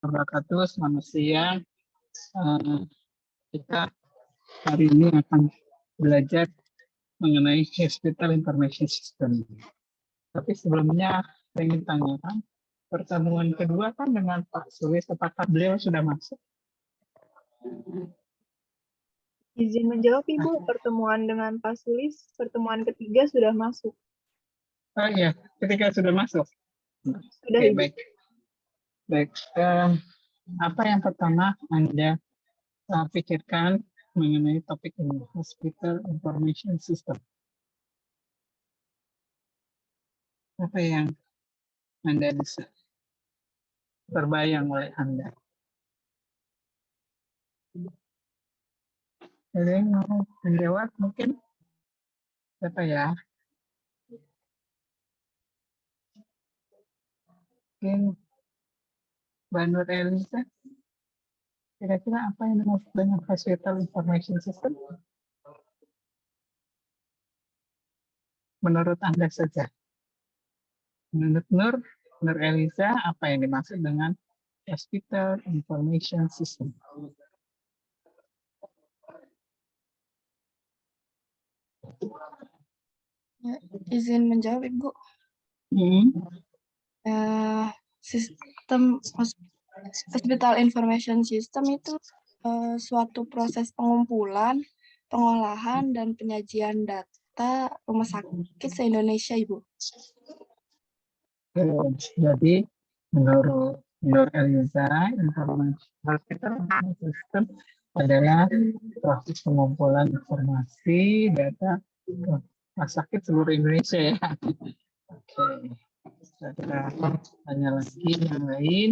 wabarakatuh. Selamat siang. Kita hari ini akan belajar mengenai Hospital Information System. Tapi sebelumnya saya ingin tanyakan, pertemuan kedua kan dengan Pak Sulis, apakah beliau sudah masuk? Izin menjawab, Ibu. Pertemuan dengan Pak Sulis, pertemuan ketiga sudah masuk. Oh iya, ketika sudah masuk. Sudah, Oke, Ibu. baik. Baik. Apa yang pertama Anda pikirkan mengenai topik ini, Hospital Information System? Apa yang Anda bisa terbayang oleh Anda? Ada yang mau menjawab mungkin? Siapa ya? Mungkin Mbak Nur Elisa. Kira-kira apa yang dimaksud dengan Hospital Information System? Menurut Anda saja. Menurut Nur Elisa, apa yang dimaksud dengan Hospital Information System? Ya, izin menjawab, Ibu. Sistem Hospital Information System itu suatu proses pengumpulan, pengolahan, dan penyajian data rumah sakit se-Indonesia, Ibu. Jadi, menurut Elisa, informasi Hospital Information System adalah proses pengumpulan informasi data rumah sakit seluruh Indonesia ya. Oke, kita tanya lagi yang lain.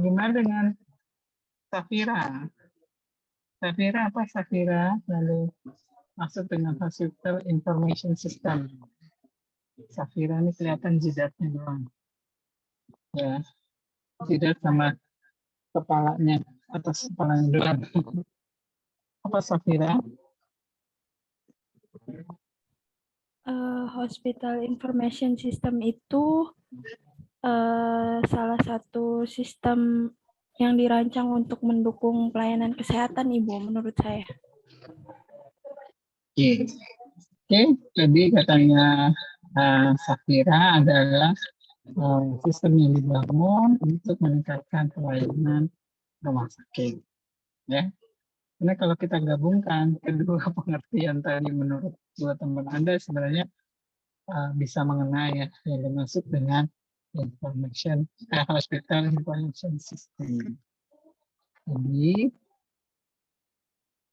Gimana dengan Safira? Safira apa Safira? Lalu masuk dengan Hospital Information System. Safira ini kelihatan jidatnya doang. Ya, jidat sama kepalanya, atas kepalanya doang. Apa Safira? Hospital Information System itu salah satu sistem yang dirancang untuk mendukung pelayanan kesehatan, Ibu, menurut saya. Oke, jadi katanya Safira adalah sistem yang dibangun untuk meningkatkan pelayanan rumah sakit. Ya, karena kalau kita gabungkan kedua pengertian tadi menurut dua teman Anda sebenarnya bisa mengenai ya yang dimaksud dengan Hospital Information System. Jadi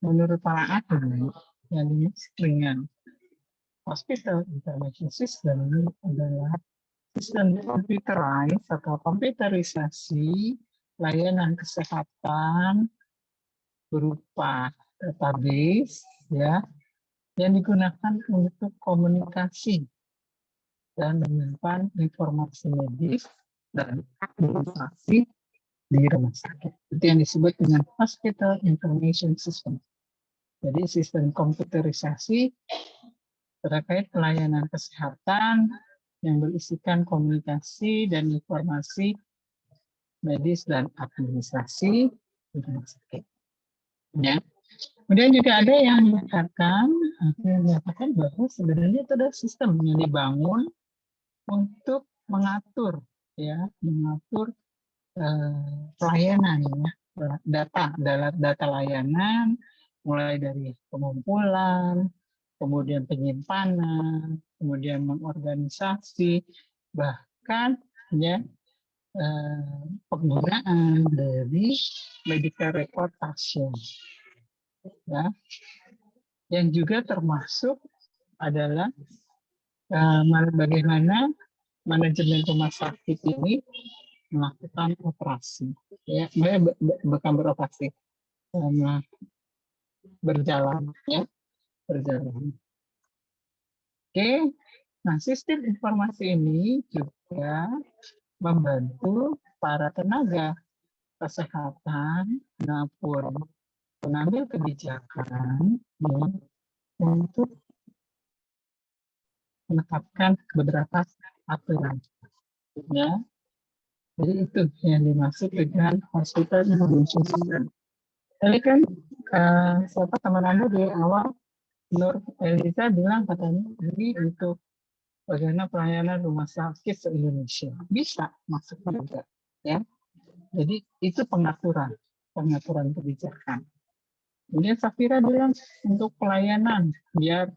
menurut para ahli yang dimaksud dengan Hospital Information System adalah sistem computerized atau komputerisasi layanan kesehatan berupa database ya yang digunakan untuk komunikasi dan menyimpan informasi medis dan informasi di rumah sakit. Itu yang disebut dengan Hospital Information System. Jadi sistem komputerisasi terkait pelayanan kesehatan yang berisikan komunikasi dan informasi medis dan administrasi di rumah sakit. Ya. Kemudian juga ada yang mengatakan bahwa sebenarnya itu adalah sistem yang dibangun untuk mengatur pelayanan ya, data layanan mulai dari pengumpulan, kemudian penyimpanan, kemudian mengorganisasi, bahkan ya penggunaan dari medical record pasien. Ya, yang juga termasuk adalah bagaimana manajemen rumah sakit ini melakukan operasi, ya, bukan beroperasi, berjalan, ya, berjalan. Oke, nah sistem informasi ini juga membantu para tenaga kesehatan maupun pengambil kebijakan untuk menetapkan beberapa aturan. Ya, Jadi itu yang dimaksud dengan hospital information system. Tadi kan siapa teman Anda di awal, Nur Eliza bilang katanya ini untuk bagaimana pelayanan rumah sakit se-Indonesia. Bisa masuk juga, ya. Jadi itu pengaturan kebijakan. Kemudian Safira bilang untuk pelayanan biar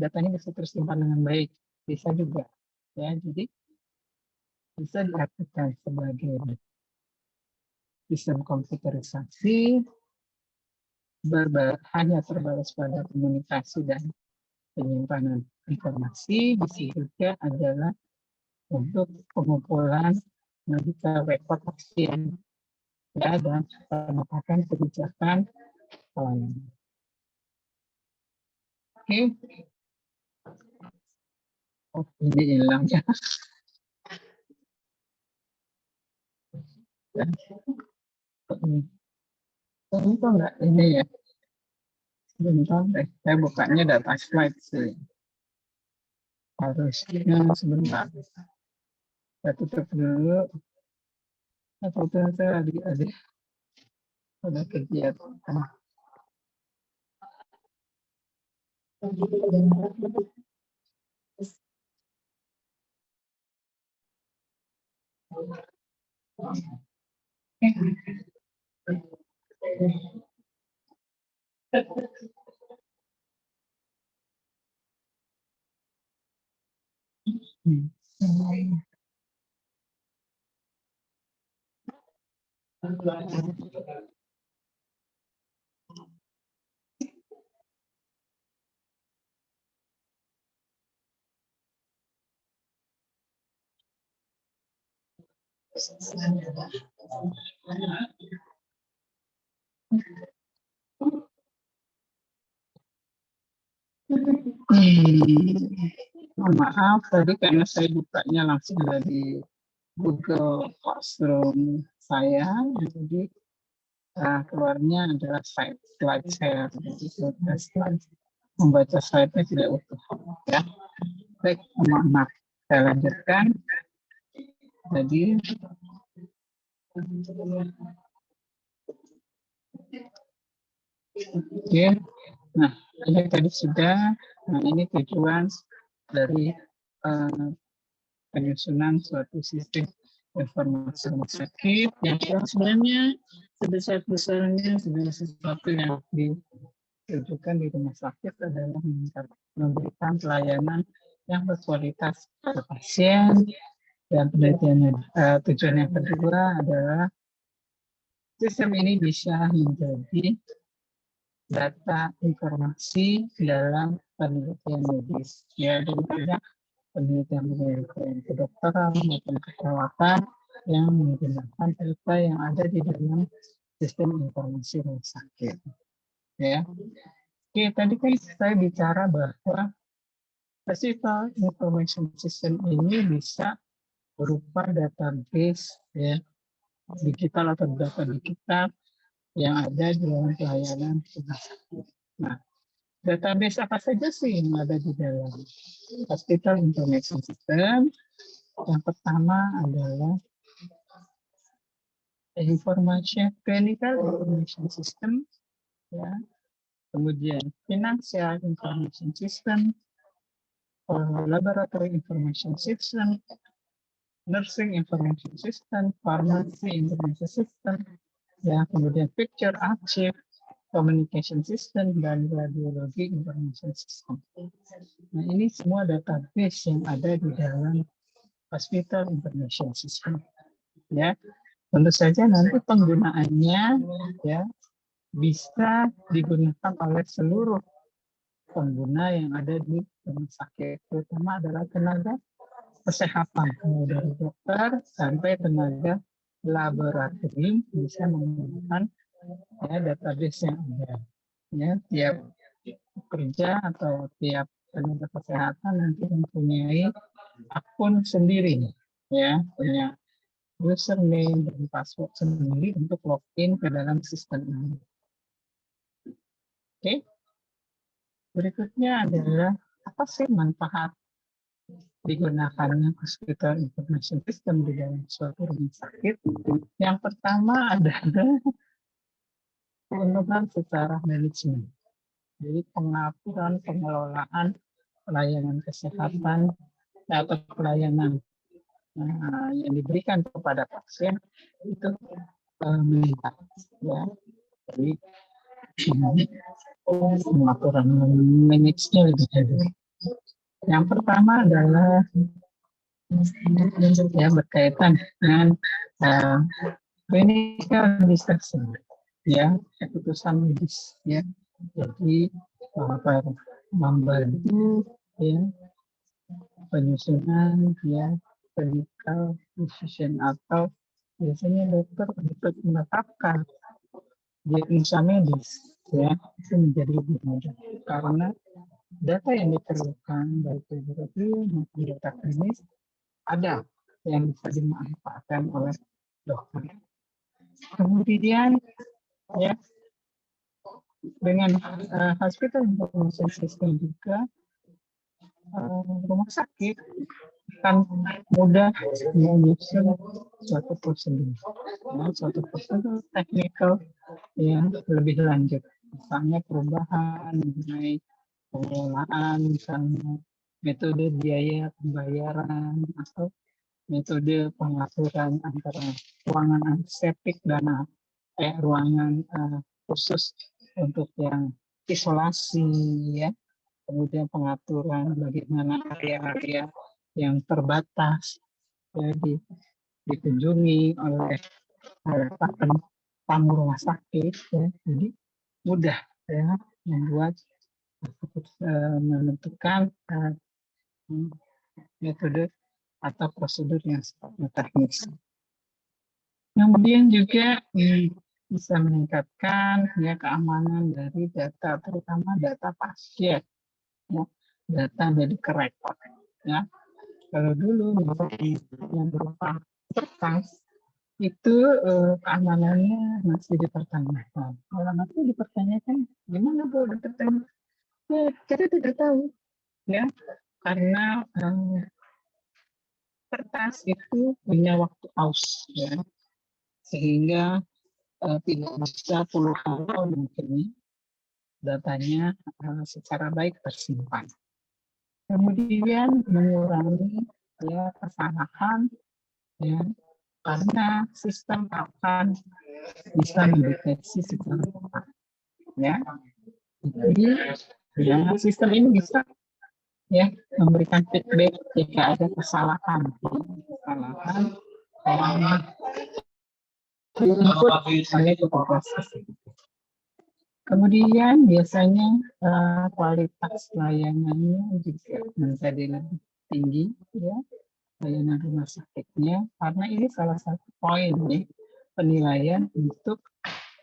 datanya bisa tersimpan dengan baik, bisa juga, ya. Jadi bisa diartikan sebagai sistem komputerisasi hanya terbatas pada komunikasi dan penyimpanan informasi, bisa juga adalah untuk pengumpulan medical record pasien, ya, dan penetapan kebijakan pelayanan. Oke. Oh, ini hilang ya. Ini kok enggak ini ya. Sebentar deh, saya bukanya data slide sih. Harusnya sebentar. Saya tutup dulu. Saya adik-adik ada kegiatan. Mohon maaf tadi karena saya bukanya langsung dari Google Classroom saya, jadi keluarnya adalah slide share. Jadi slide membaca slide-nya tidak utuh, ya. Baik, mohon maaf. Saya lanjutkan. Jadi oke. Nah, ini tadi sudah. Nah, ini tujuan dari penyusunan suatu sistem informasi rumah sakit yang sebenarnya sebesar-besarnya segala sesuatu yang ditujukan di rumah sakit adalah memberikan pelayanan yang berkualitas ke pasien, dan penelitiannya tujuan yang kedua adalah sistem ini bisa menjadi data informasi dalam penelitian medis, ya, daripada penelitian kedokteran maupun keperawatan yang menggunakan data yang ada di dalam sistem informasi rumah sakit, ya. Oke, tadi kan saya bicara bahwa Hospital Information System ini bisa berupa database, ya, digital atau data digital yang ada di dalam pelayanan rumah sakit. Nah, database apa saja sih yang ada di dalam Hospital Information System? Yang pertama adalah Clinical Information System, ya. Kemudian Financial Information System, Laboratory Information System, Nursing Information System, Pharmacy Information System, ya, kemudian Picture Archive, Communication System, dan Radiology Information System. Nah, ini semua database yang ada di dalam Hospital Information System, ya. Tentu saja nanti penggunaannya, ya, bisa digunakan oleh seluruh pengguna yang ada di rumah sakit, terutama adalah tenaga kesehatan, mulai dari dokter sampai tenaga laboratorium bisa menggunakan, ya, database yang ada, ya. Tiap kerja atau tiap tenaga kesehatan nanti mempunyai akun sendiri, ya, punya username dan password sendiri untuk login ke dalam sistem ini. Oke. Berikutnya adalah apa sih manfaat digunakannya hospital information system di dalam suatu rumah sakit. Yang pertama adalah pemenuhan secara manajemen. Jadi pengaturan pengelolaan pelayanan kesehatan atau pelayanan yang diberikan kepada pasien itu meningkat, ya. Jadi pengaturan manage-nya lebih baik. Yang pertama adalah ya berkaitan dengan clinical research, ya, keputusan medis, ya. Jadi membantu ya penyusunan ya clinical decision atau biasanya dokter untuk menetapkan diagnosa medis, ya, itu menjadi lebih mudah karena data yang diperlukan baik laboratorium maupun data klinis ada yang bisa dimanfaatkan oleh dokter. Kemudian ya dengan hospital information system juga rumah sakit akan mudah menyusun suatu prosedur, suatu prosedur teknikal yang lebih lanjut, misalnya perubahan mengenai pengelolaan, misalnya metode biaya pembayaran atau metode pengaturan antara ruangan antiseptik dan ruangan khusus untuk yang isolasi, ya. Kemudian pengaturan bagaimana area-area yang terbatas ya, dikunjungi oleh tamu rumah sakit, ya. Jadi mudah ya membuat menentukan metode atau prosedur yang sifatnya teknis. Kemudian juga bisa meningkatkan ya keamanan dari data, terutama data pasien, ya, data medical record. Ya, kalau dulu yang berupa kertas itu keamanannya masih dipertanyakan. Kalau masih dipertanyakan, gimana Bu dokter? Ya, kita tidak tahu, ya, karena kertas itu punya waktu aus, ya, sehingga tidak bisa puluhan tahun mungkin datanya secara baik tersimpan. Kemudian mengurangi ya kesalahan, ya, karena sistem akan bisa mendeteksi secara cepat, ya. Jadi ya sistem ini bisa ya memberikan feedback jika ada kesalahan oleh petugas. Kemudian biasanya kualitas layanannya juga menjadi lebih tinggi, ya, layanan rumah sakitnya, karena ini salah satu poin ya penilaian untuk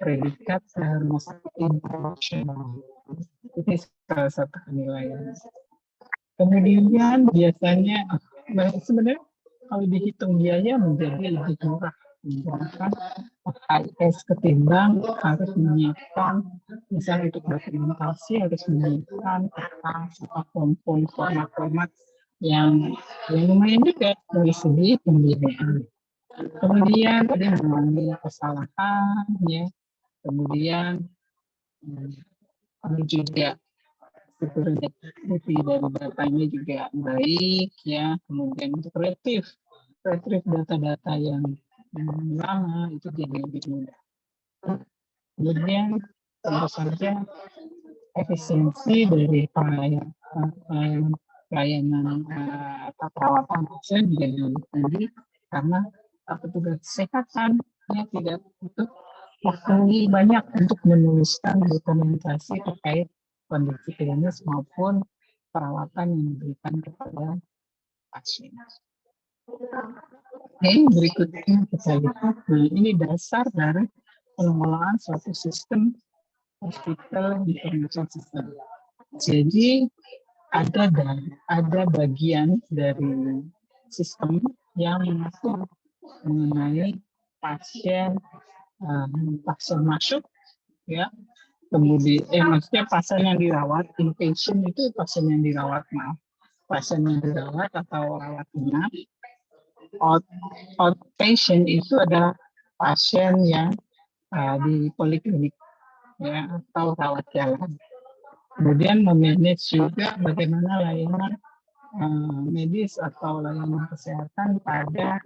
predikat rumah sakit internasional. Ini salah satu penilaian. Kemudian biasanya sebenarnya kalau dihitung biaya menjadi lebih murah menggunakan HIS ketimbang harus menyiapkan misalnya untuk dokumentasi harus menyiapkan kertas atau format-format yang lumayan juga dari segi pembiayaan. Kemudian tadi mengalami kesalahan, ya, kemudian juga security dari datanya juga baik, ya, kemudian untuk retrieve data-data yang lama itu jadi lebih mudah. Kemudian tentu saja efisiensi dari pelayanan atau perawatan pasien menjadi lebih tinggi karena petugas kesehatan tidak butuh waktu banyak untuk menuliskan dokumentasi terkait kondisi klinis maupun perawatan yang diberikan kepada pasien. Berikutnya kita lihat, ini dasar dari pengelolaan suatu sistem hospital information system. Jadi ada bagian dari sistem yang mengatur mengenai pasien masuk, ya, kemudian maksudnya pasien yang dirawat, inpatient itu pasien yang dirawat, maaf. pasien yang dirawat atau rawat inap. Outpatient itu adalah pasien yang di poliklinik ya atau rawat jalan. Kemudian memanage juga bagaimana layanan medis atau layanan kesehatan pada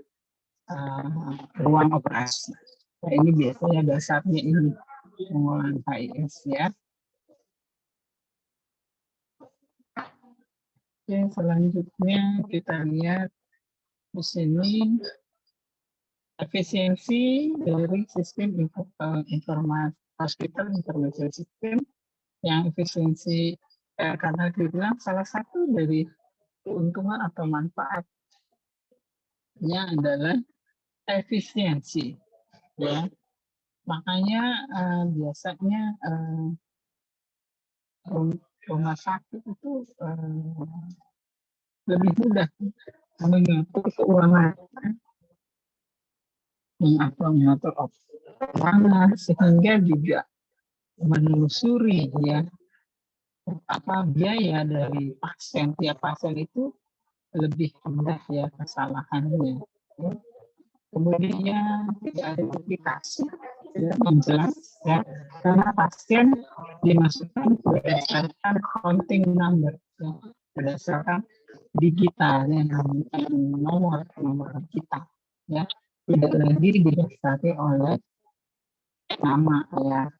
ruang operasi. Nah, ini biasanya dasarnya ini pengolahan HIS ya. Oke, selanjutnya kita lihat di sini efisiensi dari sistem informasi hospital information system yang efisiensi karena dibilang salah satu dari keuntungan atau manfaatnya adalah efisiensi ya. Makanya biasanya rumah sakit itu lebih mudah mengatur keuangan mengatur keuangan sehingga juga menelusuri ya apa biaya dari pasien tiap pasien itu lebih rendah ya kesalahannya. Kemudian tidak ada duplikasi yang jelas ya karena pasien dimasukkan berdasarkan counting number ya, berdasarkan digital yang nomor kita ya tidak lagi didasari oleh nama ya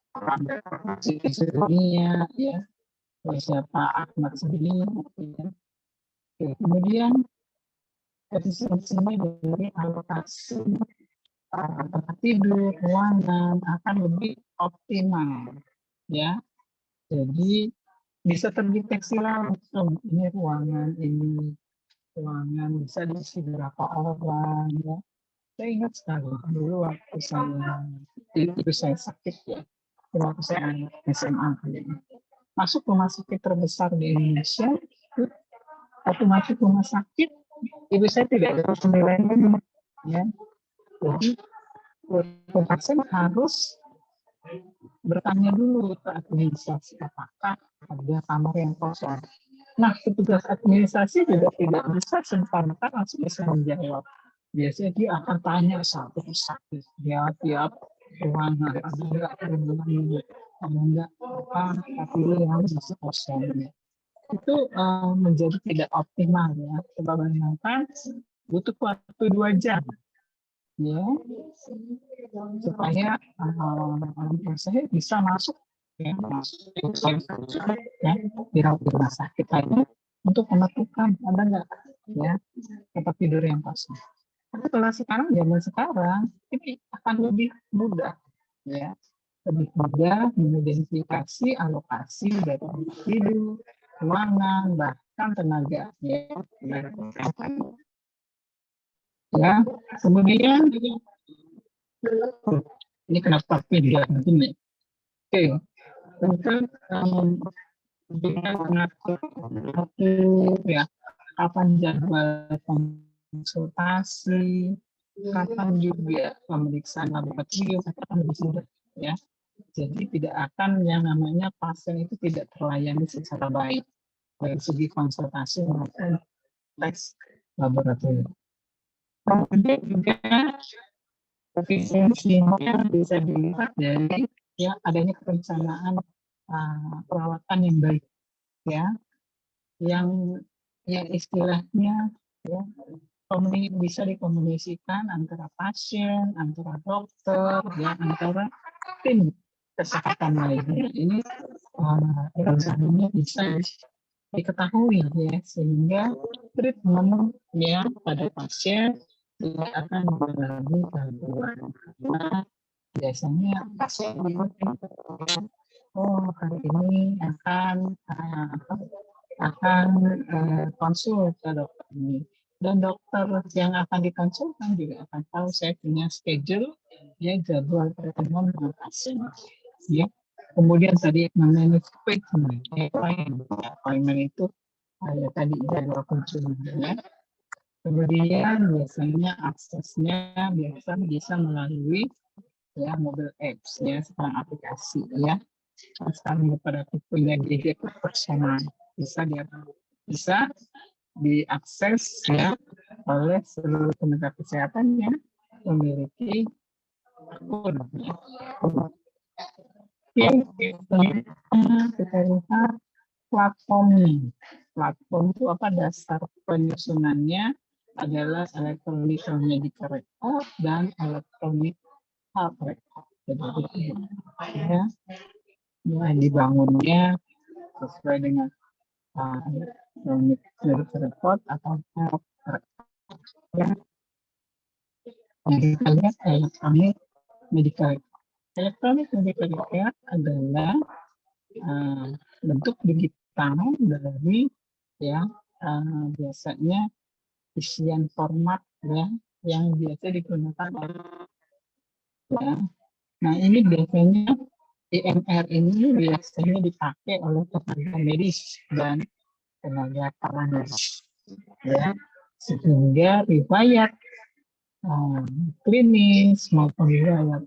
sebelumnya ya siapa Ahmad sebelumnya ya. Kemudian efisiensinya dari alokasi tempat tidur, ruangan akan lebih optimal, ya. Jadi bisa terdeteksi langsung ini ruangan bisa diisi berapa orang, ya. Saya ingat sekali dulu waktu saya sakit ya, waktu saya anak SMA masuk rumah sakit terbesar di Indonesia, waktu masuk rumah sakit ibu saya tidak ada penilaian ya. Jadi pasien harus bertanya dulu ke administrasi apakah ada kamar yang kosong. Nah, petugas administrasi juga tidak bisa serta-merta langsung bisa menjawab. Biasanya dia akan tanya satu persatu ya tiap ruangan ada enggak tapi yang masih kosong. Itu menjadi tidak optimal ya. Kebanyakan butuh waktu 2 jam ya supaya saya bisa masuk ya di rumah sakit lagi untuk menentukan ada nggak ya tempat tidur yang kosong. Tapi kalau zaman sekarang ini akan lebih mudah ya, lebih mudah mengidentifikasi alokasi dari tempat tidur, ruangan, bahkan tenaga ya. Ya, kemudian ini kenapa tidak begini? Oke, untuk dengan mengatur waktu ya, kapan jadwal konsultasi, kapan juga pemeriksaan laboratorium akan lebih mudah ya. Jadi tidak akan yang namanya pasien itu tidak terlayani secara baik dari segi konsultasi maupun tes laboratorium. Kemudian juga efisiensinya bisa dilihat dari ya adanya perencanaan perawatan yang baik ya, yang istilahnya ya bisa dikomunikasikan antara pasien, antara dokter, ya antara tim kesehatan lainnya. Ini rencananya bisa diketahui ya sehingga treatment ya pada pasien tidak akan mengalami gangguan karena biasanya pasien hari ini akan konsul ke dokter ini dan dokter yang akan dikonsulkan juga akan tahu saya punya schedule ya jadwal pertemuan dengan pasien ya. Kemudian tadi namanya appointment itu ya tadi jadwal kunjungan ya. Kemudian biasanya aksesnya bisa melalui ya mobile apps ya sekarang aplikasi ya. Sekarang pada punya gadget personal bisa diakses ya oleh seluruh tenaga kesehatan yang memiliki akun. Yang kita lihat platformnya. Platform itu apa? Dasar penyusunannya adalah electronic medical record dan electronic health record. Jadi ya, mulai dibangunnya sesuai dengan electronic medical record atau health record. Ya. Yang kita lihat electronic medical record. Electronic medical record adalah bentuk digital dari ya biasanya isian format ya yang biasa digunakan ya. Nah ini biasanya IMR ini biasanya dipakai oleh tenaga medis dan tenaga paramedis ya, sehingga riwayat klinis maupun riwayat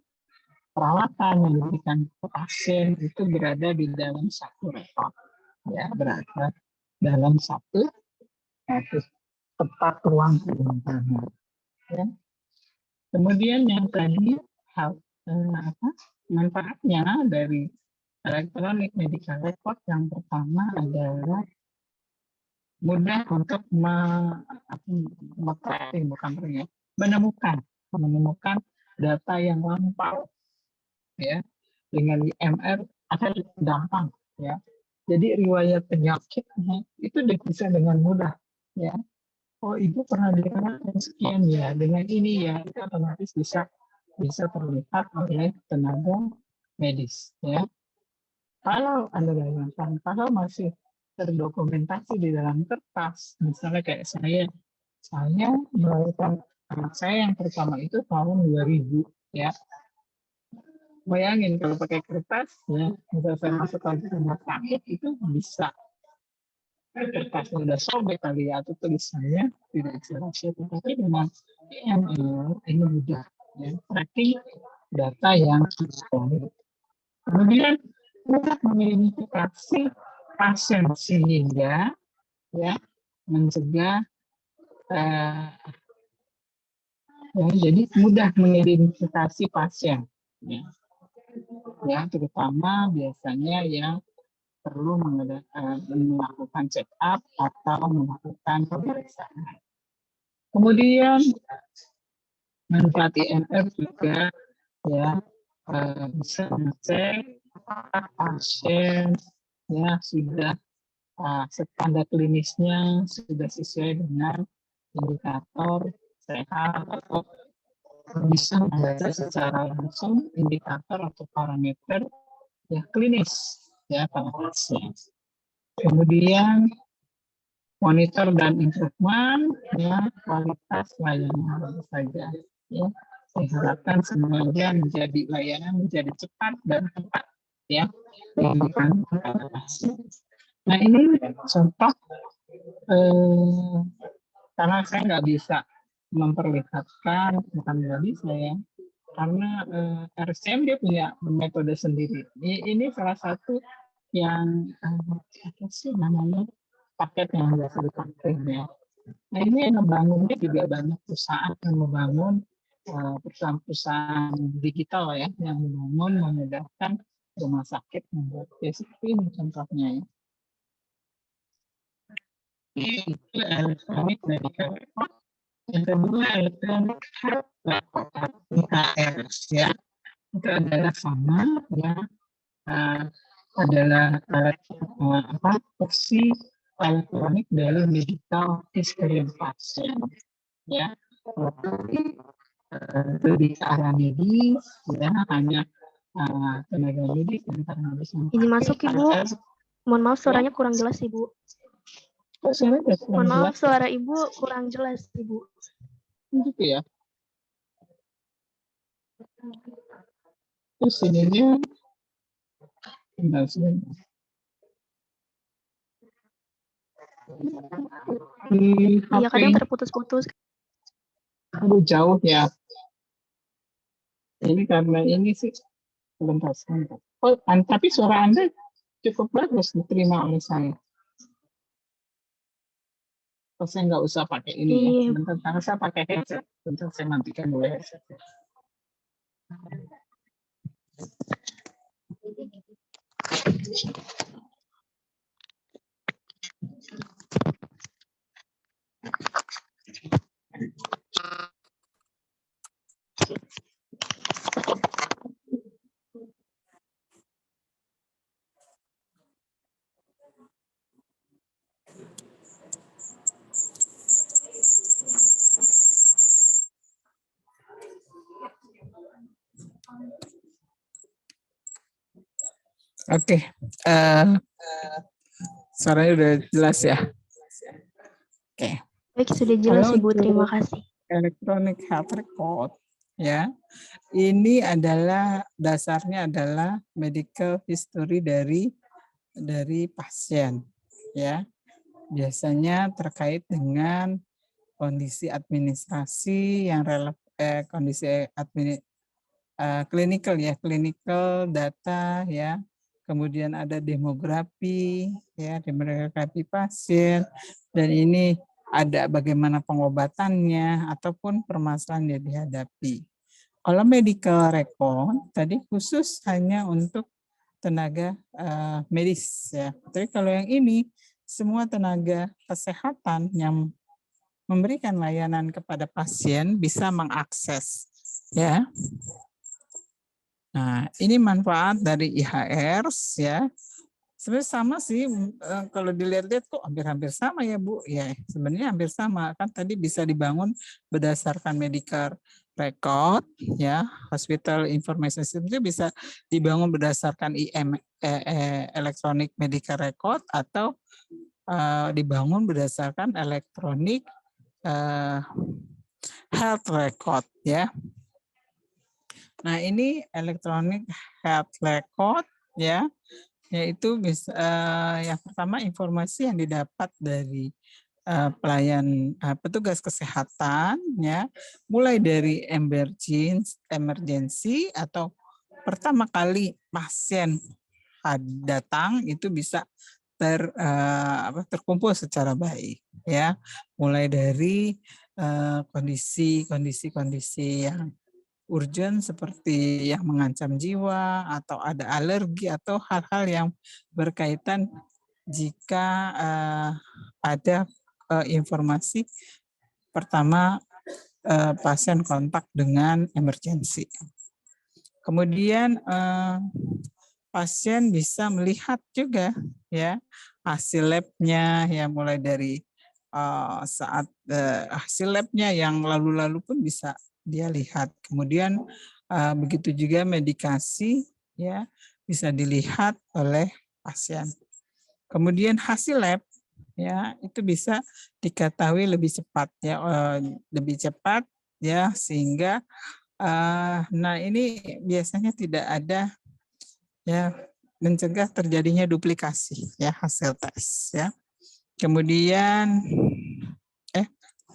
perawatan yang diberikan ke pasien itu berada di dalam satu rekod ya, berada dalam satu tempat ruang penyimpanan ya. Kemudian yang tadi manfaatnya dari electronic medical record yang pertama adalah mudah untuk menemukan data yang lampau ya. Dengan IMR akan gampang ya. Jadi riwayat penyakitnya itu bisa dengan mudah ya. Oh ibu pernah dirawat sekian ya, dengan ini ya, itu otomatis bisa terlihat oleh tenaga medis ya. Kalau Anda bayangkan, kalau masih terdokumentasi di dalam kertas, misalnya kayak saya melahirkan anak saya yang pertama itu tahun 2000 ya. Bayangin kalau pakai kertas ya, misalnya saya masuk ke rumah sakit itu bisa kertasnya udah sobek kali ya, atau tulisannya tidak jelas ya, tapi dengan ini mudah ya, tracking data yang solid. Kemudian mudah mengidentifikasi pasien sehingga ya mencegah ya, jadi mudah mengidentifikasi pasien ya terutama biasanya yang perlu melakukan check up atau melakukan pemeriksaan. Kemudian manfaat IMR juga ya bisa mengecek apakah pasien ya sudah standar klinisnya sudah sesuai dengan indikator sehat atau bisa membaca secara langsung indikator atau parameter ya klinis ya pada pasien. Kemudian monitor dan improvement ya kualitas layanan saja ya. Diharapkan semuanya menjadi layanan menjadi cepat dan tepat ya. Nah ini contoh karena saya nggak bisa memperlihatkan, bukan nggak bisa ya, karena RSCM dia punya metode sendiri. Ini salah satu yang apa sih namanya paket yang biasa dipakai ya. Nah ini yang membangunnya juga banyak perusahaan yang membangun perusahaan-perusahaan digital ya, yang membangun memudahkan rumah sakit membuat seperti ini contohnya ya. Itu elektronik medical record. Yang kedua elektronik health record (EHR) ya. Itu adalah sama ya, adalah versi elektronik dari medical history pasien ya. Itu di arah medis ya, hanya tenaga medis dan paramedis. Izin masuk Ibu. Mohon maaf suaranya kurang jelas Ibu. Mohon maaf suara Ibu kurang jelas Ibu. Gitu ya. Terus ininya Iya kadang terputus-putus. Aduh jauh ya. Ini karena ini sih sebentar. Oh, tapi suara Anda cukup bagus diterima oleh saya. saya nggak usah pakai ini ya. Iya. Sebentar, karena saya pakai headset. Sebentar, saya matikan dulu headset. Oke, suaranya udah jelas ya. Oke. Baik, sudah jelas Kalau Ibu. Terima untuk kasih. electronic health record, ya, ini adalah dasarnya adalah medical history dari pasien, ya. Biasanya terkait dengan kondisi administrasi yang kondisi clinical ya, clinical data ya. Kemudian ada demografi ya, demografi pasien, dan ini ada bagaimana pengobatannya ataupun permasalahan yang dihadapi. Kalau medical record tadi khusus hanya untuk tenaga medis ya. Tapi kalau yang ini semua tenaga kesehatan yang memberikan layanan kepada pasien bisa mengakses ya. Nah, ini manfaat dari IHR ya. Sebenarnya sama sih, kalau dilihat-lihat kok hampir-hampir sama ya Bu. Ya, sebenarnya hampir sama. Kan tadi bisa dibangun berdasarkan medical record ya, hospital information system itu bisa dibangun berdasarkan electronic medical record atau dibangun berdasarkan electronic health record ya. Nah, ini electronic health record ya, yaitu bisa yang pertama informasi yang didapat dari petugas kesehatan ya, mulai dari emergency atau pertama kali pasien datang itu bisa terkumpul secara baik ya, mulai dari kondisi-kondisi yang urgent seperti yang mengancam jiwa atau ada alergi atau hal-hal yang berkaitan jika ada informasi pertama pasien kontak dengan emergensi. Kemudian pasien bisa melihat juga ya hasil labnya ya, mulai dari saat hasil labnya yang lalu-lalu pun bisa dia lihat. Kemudian begitu juga medikasi ya bisa dilihat oleh pasien. Kemudian hasil lab ya itu bisa diketahui lebih cepat ya, sehingga nah ini biasanya tidak ada ya, mencegah terjadinya duplikasi ya hasil tes ya. Kemudian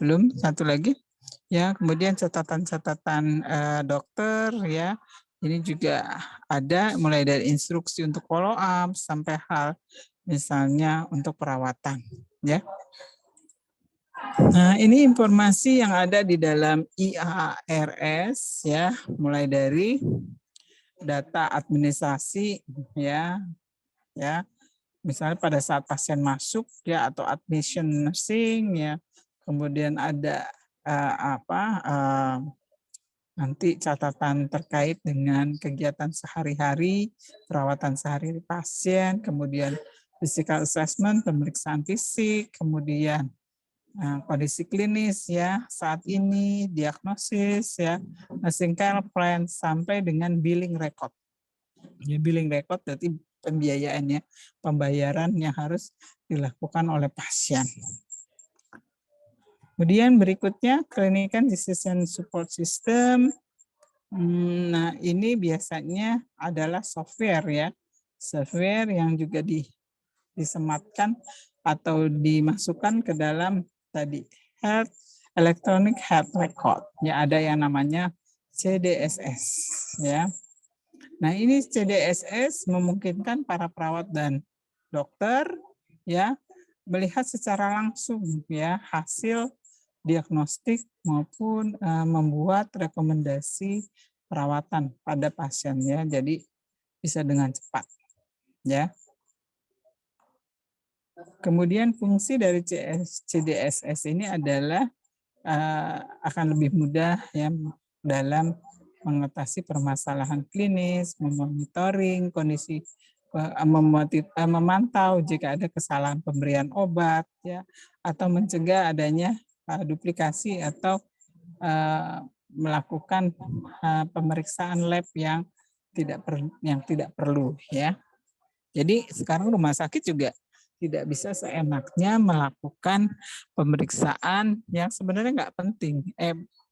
belum satu lagi ya, kemudian catatan-catatan dokter ya, ini juga ada mulai dari instruksi untuk follow up sampai hal misalnya untuk perawatan ya. Nah, ini informasi yang ada di dalam IHRS ya, mulai dari data administrasi ya, misalnya pada saat pasien masuk ya atau admission nursing ya, kemudian ada nanti catatan terkait dengan kegiatan sehari-hari, perawatan sehari-hari pasien, kemudian physical assessment, pemeriksaan fisik, kemudian kondisi klinis ya saat ini, diagnosis ya, nursing care plan sampai dengan billing record. Ya, billing record berarti pembiayaannya, pembayaran yang harus dilakukan oleh pasien. Kemudian berikutnya clinical decision support system. Nah, ini biasanya adalah software ya, software yang juga disematkan atau dimasukkan ke dalam tadi electronic health record. Ya, ada yang namanya CDSS ya. Nah, ini CDSS memungkinkan para perawat dan dokter ya melihat secara langsung ya hasil diagnostik maupun membuat rekomendasi perawatan pada pasiennya, jadi bisa dengan cepat ya. Kemudian fungsi dari CDSS ini adalah akan lebih mudah ya dalam mengatasi permasalahan klinis, memonitoring kondisi, memantau jika ada kesalahan pemberian obat ya, atau mencegah adanya duplikasi atau melakukan pemeriksaan lab yang tidak perlu ya. Jadi sekarang rumah sakit juga tidak bisa seenaknya melakukan pemeriksaan yang sebenarnya nggak penting,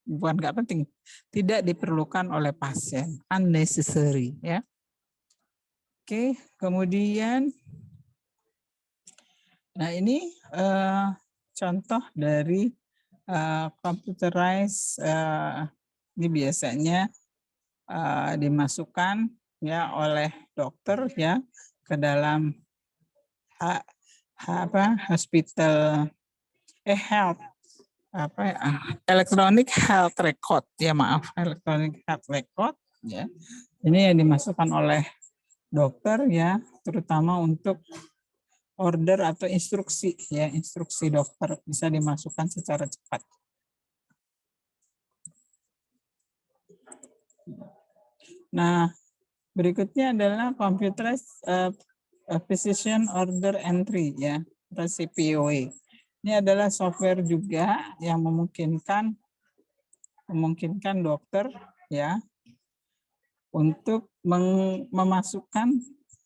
bukan nggak penting, tidak diperlukan oleh pasien, unnecessary ya. Oke, kemudian, nah ini contoh dari computerized, ini biasanya dimasukkan ya oleh dokter ya ke dalam hospital health electronic health record ya, maaf, electronic health record ya. Ini yang dimasukkan oleh dokter ya, terutama untuk order atau instruksi ya, instruksi dokter bisa dimasukkan secara cepat. Nah, berikutnya adalah computerized physician order entry ya, atau CPOE. Ini adalah software juga yang memungkinkan dokter ya untuk memasukkan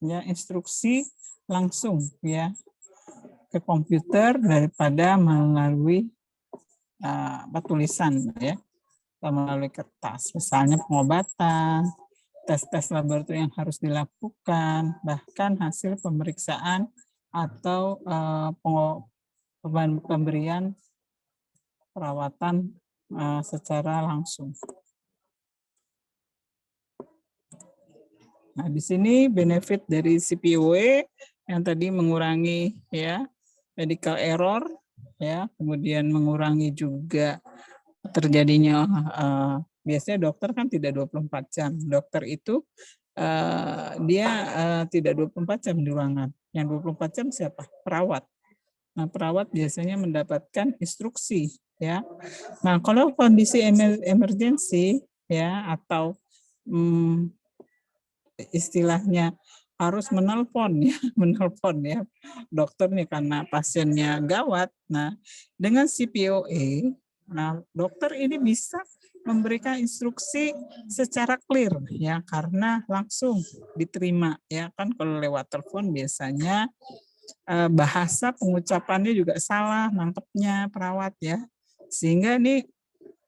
ya instruksi langsung ya ke komputer daripada melalui tulisan ya, atau melalui kertas. Misalnya pengobatan, tes-tes laboratorium yang harus dilakukan, bahkan hasil pemeriksaan atau pemberian perawatan secara langsung. Nah, di sini benefit dari CPOE yang tadi mengurangi ya medical error ya, kemudian mengurangi juga terjadinya biasanya dokter kan tidak 24 jam. Dokter itu dia tidak 24 jam di ruangan. Yang 24 jam siapa? Perawat. Nah, perawat biasanya mendapatkan instruksi ya. Nah, kalau kondisi emergensi ya atau istilahnya harus menelpon ya dokter nih karena pasiennya gawat. Nah, dengan CPOE, nah dokter ini bisa memberikan instruksi secara clear ya, karena langsung diterima ya kan. Kalau lewat telepon biasanya bahasa pengucapannya juga salah nangkepnya perawat ya, sehingga ini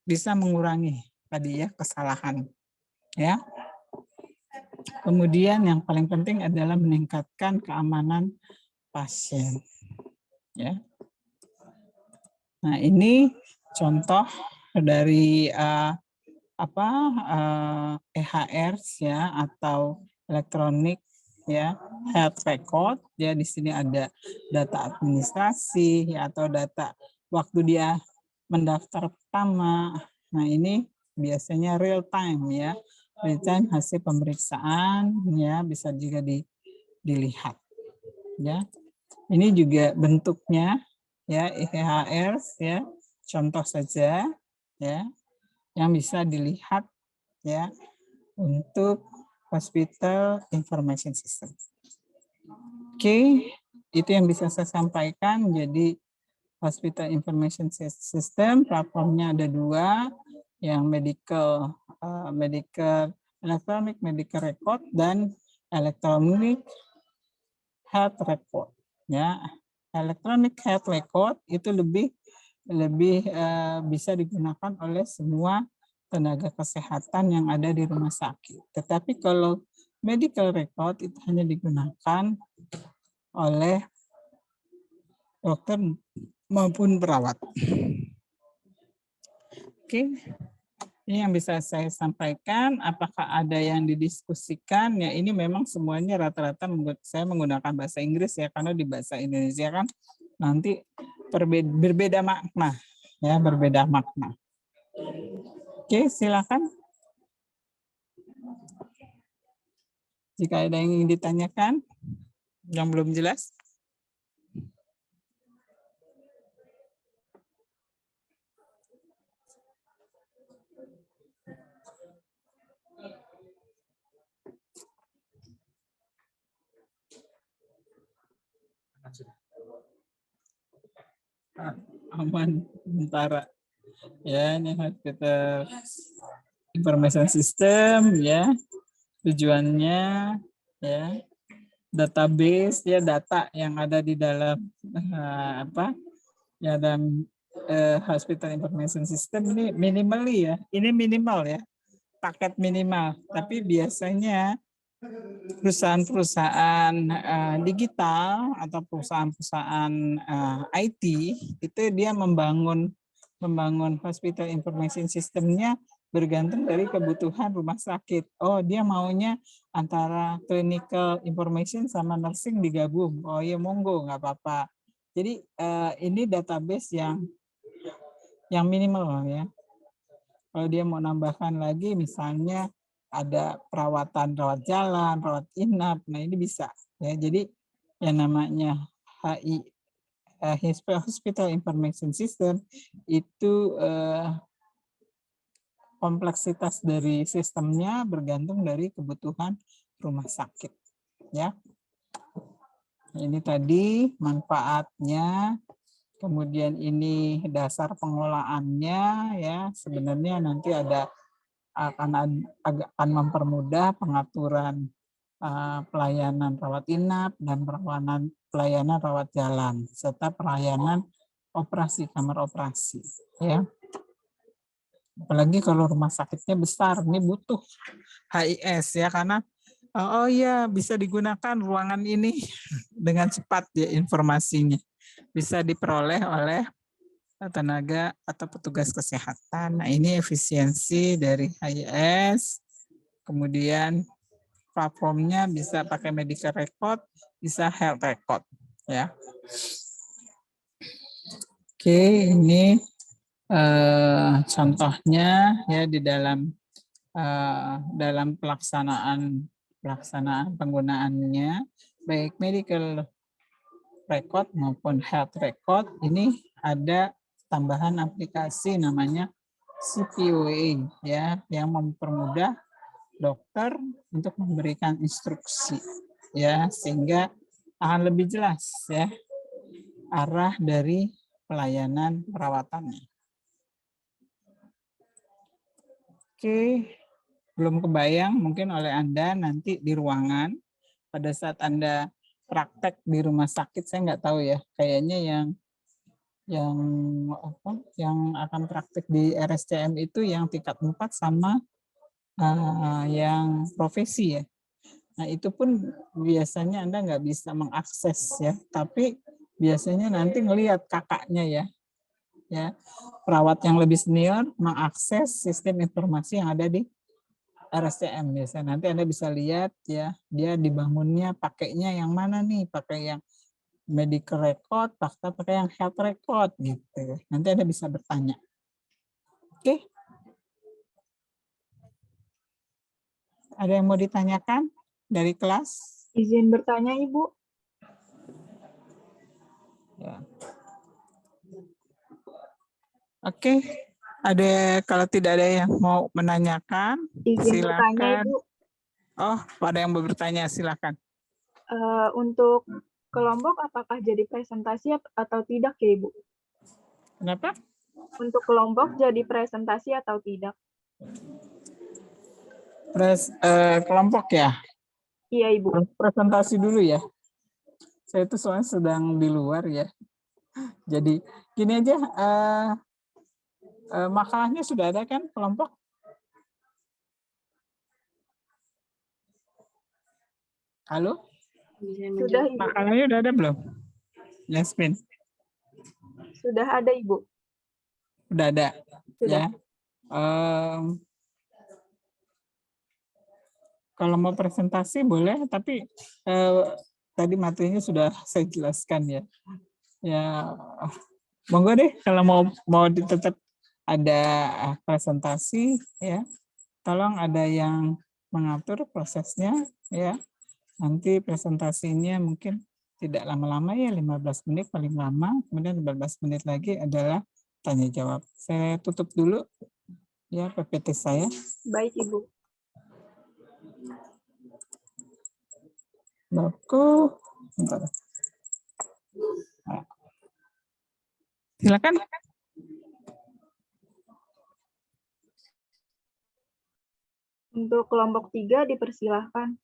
bisa mengurangi tadi ya kesalahan ya. Kemudian yang paling penting adalah meningkatkan keamanan pasien ya. Nah, ini contoh dari EHR ya, atau elektronik ya health record ya. Di sini ada data administrasi ya, atau data waktu dia mendaftar pertama. Nah, ini biasanya real time ya, real time hasil pemeriksaan ya, bisa juga dilihat ya. Ini juga bentuknya ya, EHR ya, contoh saja ya yang bisa dilihat ya untuk hospital information system. Oke, itu yang bisa saya sampaikan. Jadi hospital information system platformnya ada 2, yang medical electronic medical record dan electronic health record ya. Electronic health record itu lebih bisa digunakan oleh semua tenaga kesehatan yang ada di rumah sakit. Tetapi kalau medical record itu hanya digunakan oleh dokter maupun perawat. Oke, ini yang bisa saya sampaikan. Apakah ada yang didiskusikan? Ya, ini memang semuanya rata-rata saya menggunakan bahasa Inggris ya, karena di bahasa Indonesia kan nanti berbeda makna, ya, berbeda makna. Oke, silakan. Jika ada yang ingin ditanyakan, yang belum jelas. Aman, sementara. Ya, ini kita information system, ya. Tujuannya, ya, database, ya, data yang ada di dalam ya, dalam hospital information system ini minimally, ya. Ini minimal, ya, paket minimal. Tapi biasanya perusahaan-perusahaan digital atau perusahaan-perusahaan IT itu dia membangun hospital information system-nya bergantung dari kebutuhan rumah sakit. Oh, dia maunya antara clinical information sama nursing digabung. Oh ya, monggo, nggak apa-apa. Jadi ini database yang minimal, ya. Kalau dia mau nambahkan lagi, misalnya ada rawat jalan, rawat inap, nah ini bisa, ya. Jadi yang namanya Hospital Information System itu kompleksitas dari sistemnya bergantung dari kebutuhan rumah sakit, ya. Ini tadi manfaatnya, kemudian ini dasar pengelolaannya, ya. Sebenarnya nanti akan mempermudah pengaturan pelayanan rawat inap dan pelayanan rawat jalan serta pelayanan operasi, kamar operasi, ya. Apalagi kalau rumah sakitnya besar, ini butuh HIS, ya, karena oh ya, bisa digunakan ruangan ini dengan cepat, ya, informasinya bisa diperoleh oleh tenaga atau petugas kesehatan. Nah, ini efisiensi dari HIS. Kemudian platformnya bisa pakai medical record, bisa health record, ya. Oke, ini contohnya, ya, di dalam pelaksanaan penggunaannya, baik medical record maupun health record, ini ada tambahan aplikasi namanya CPOA, ya, yang mempermudah dokter untuk memberikan instruksi, ya, sehingga akan lebih jelas, ya, arah dari pelayanan perawatannya. Oke, belum kebayang mungkin oleh Anda nanti di ruangan pada saat Anda praktek di rumah sakit, saya nggak tahu, ya, kayaknya yang akan praktek di RSCM itu yang tingkat 4 sama yang profesi, ya. Nah, itu pun biasanya Anda nggak bisa mengakses, ya, tapi biasanya nanti ngelihat kakaknya, ya, perawat yang lebih senior mengakses sistem informasi yang ada di RSCM. Biasanya nanti Anda bisa lihat, ya, dia dibangunnya pakainya yang mana nih, pakai yang medical record, pakai yang health record, gitu. Nanti Anda bisa bertanya. Oke. Ada yang mau ditanyakan dari kelas? Izin bertanya, Ibu. Ya. Oke, kalau tidak ada yang mau menanyakan, Izin bertanya, silakan. Ibu. Oh, ada yang mau bertanya, silakan. Untuk kelompok, apakah jadi presentasi atau tidak, ya, Ibu? Kenapa? Untuk kelompok jadi presentasi atau tidak? Kelompok, ya? Iya, Ibu. Presentasi dulu, ya. Saya itu soalnya sedang di luar, ya. Jadi gini aja, makalahnya sudah ada kan kelompok? Halo? Sudah, Ibu. Makalahnya udah ada belum? Yasmin? Sudah ada, Ibu. Udah ada, Sudah. ya. Kalau mau presentasi boleh, tapi tadi materinya sudah saya jelaskan, ya. Ya, monggo deh kalau mau tetap ada presentasi ya. Tolong ada yang mengatur prosesnya ya. Nanti presentasinya mungkin tidak lama-lama ya, 15 menit paling lama, kemudian 15 menit lagi adalah tanya jawab. Saya tutup dulu ya PPT saya. Baik, Ibu. Baku. Silakan. Untuk kelompok 3 dipersilahkan.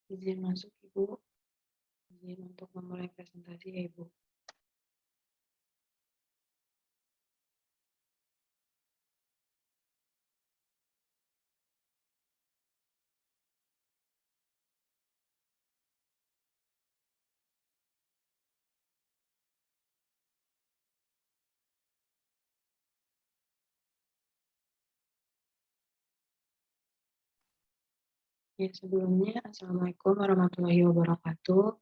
Izin masuk, Ibu. Izin untuk memulai presentasi ya, Ibu. Ya, sebelumnya, Assalamualaikum warahmatullahi wabarakatuh.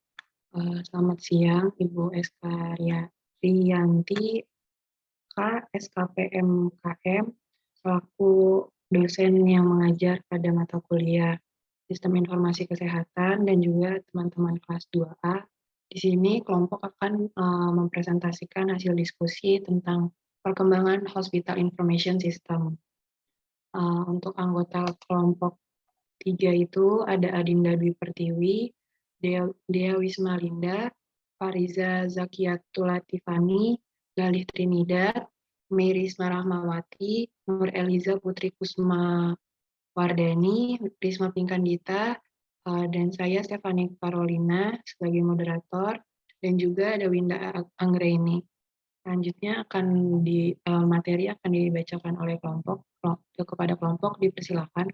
Selamat siang, Ibu Rianti, K, SKPM KM, selaku dosen yang mengajar pada mata kuliah Sistem Informasi Kesehatan dan juga teman-teman kelas 2A. Di sini kelompok akan mempresentasikan hasil diskusi tentang perkembangan Hospital Information System. Untuk anggota kelompok 3 itu ada Adinda Dwi Pertiwi, Dea Wisma Linda, Fariza Zakiatul Latifani, Galih Trinidad, Merisma Rahmawati, Nur Eliza Putri Kusma Wardani, Risma Pinkandita, dan saya Stefani Parolina sebagai moderator, dan juga ada Winda Anggraini. Selanjutnya materi akan dibacakan oleh kelompok. Kepada kelompok dipersilakan.